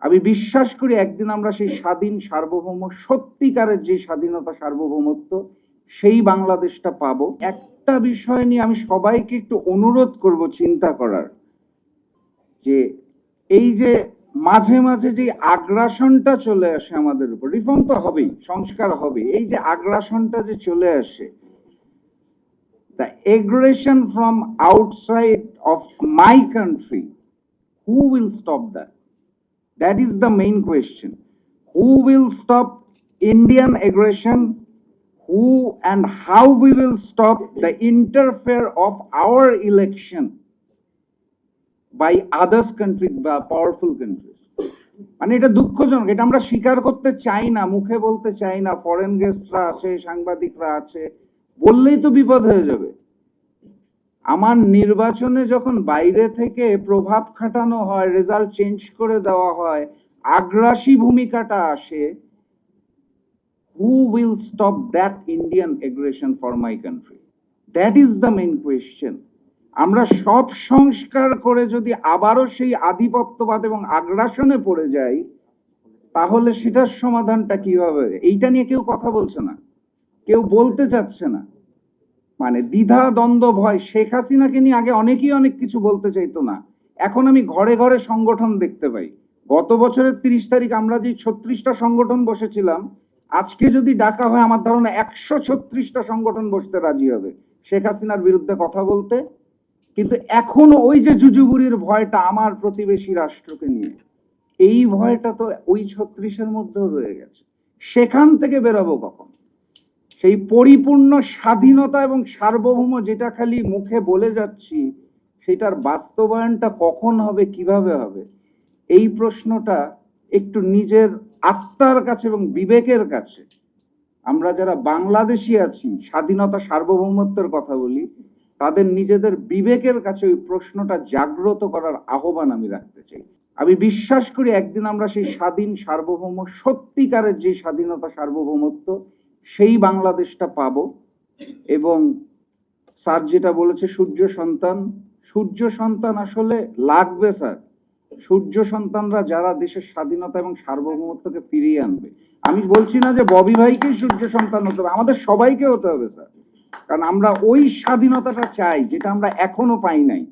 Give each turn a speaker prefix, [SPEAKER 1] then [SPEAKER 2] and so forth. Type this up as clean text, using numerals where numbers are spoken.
[SPEAKER 1] আমি বিশ্বাস করি একদিন আমরা সেই স্বাধীন সার্বভৌম সত্যিকারের যে স্বাধীনতা সার্বভৌমত্ব সেই বাংলাদেশটা পাবো। একটা বিষয় নিয়ে আমি সবাইকে একটু অনুরোধ করব চিন্তা করার, যে এই যে মাঝে মাঝে যে আগ্রাসনটা চলে আসে আমাদের উপর, রিফর্ম তো হবেই, সংস্কার হবে, এই যে আগ্রাসনটা যে চলে আসে, the aggression from outside of my country, who will stop that? That is the main question. Who will stop Indian aggression? Who and how we will stop the interfere of our election by others countries, by powerful countries? মানে এটা দুঃখজনক, এটা আমরা স্বীকার করতে চাই না, মুখে বলতে চাই না, ফরেন গেস্টরা আছে, সাংবাদিকরা আছে, বললেই তো বিপদ হয়ে যাবে। আমার নির্বাচনে যখন বাইরে থেকে প্রভাব খাটানো হয়, রেজাল্ট চেঞ্জ করে দেওয়া হয়, আগ্রাসী ভূমিকাটা আসে, who will stop that Indian aggression for my country? That is the main question. আমরা সব সংস্কার করে যদি আবারও সেই আধিপত্যবাদ এবং আগ্রাসনে পড়ে যাই, তাহলে সেটার সমাধানটা কি হবে? এইটা নিয়ে কেউ কথা বলছে না, কেউ বলতে চাচ্ছে না। মানে দ্বিধা দ্বন্দ্ব ভয়। শেখ হাসিনাকে নিয়ে আগে অনেকেই অনেক কিছু বলতে চাইতো না, এখন আমি ঘরে ঘরে সংগঠন দেখতে পাই। গত বছরের 30 তারিখ আমরা যে 36টা সংগঠন বসেছিলাম, আজকে যদি ডাকা হয় আমার ধারণা 136টা সংগঠন বসতে রাজি হবে শেখ হাসিনার বিরুদ্ধে কথা বলতে। কিন্তু এখনো ওই যে জুজুবুরির ভয়টা আমার প্রতিবেশী রাষ্ট্রকে নিয়ে, এই ভয়টা তো ওই 36-এর মধ্যেও রয়ে গেছে। সেখান থেকে বেরোবো কখন? সেই পরিপূর্ণ স্বাধীনতা এবং সার্বভৌম যেটা খালি মুখে বলে যাচ্ছি, সেটার বাস্তবায়নটা কখন হবে, কিভাবে হবে? এই প্রশ্নটা একটু নিজের আত্মার কাছে এবং বিবেকের কাছে, আমরা যারা বাংলাদেশি আছি, স্বাধীনতা সার্বভৌমত্বের কথা বলি, তাদের নিজেদের বিবেকের কাছে ওই প্রশ্নটা জাগ্রত করার আহ্বান আমি রাখতে চাই। আমি বিশ্বাস করি একদিন আমরা সেই স্বাধীন সার্বভৌম সত্যিকারের যে স্বাধীনতা সার্বভৌমত্ব সেই বাংলাদেশটা পাবো। এবং স্যার যেটা বলেছে সূর্য সন্তান, সূর্য সন্তান আসলে লাগবে স্যার। সূর্য সন্তানরা যারা দেশের স্বাধীনতা এবং সার্বভৌমত্বকে ফিরিয়ে আনবে। আমি বলছি না যে ববি ভাইকেই সূর্য সন্তান হতে হবে, আমাদের সবাইকে হতে হবে স্যার, কারণ আমরা ওই স্বাধীনতাটা চাই যেটা আমরা এখনো পাই নাই।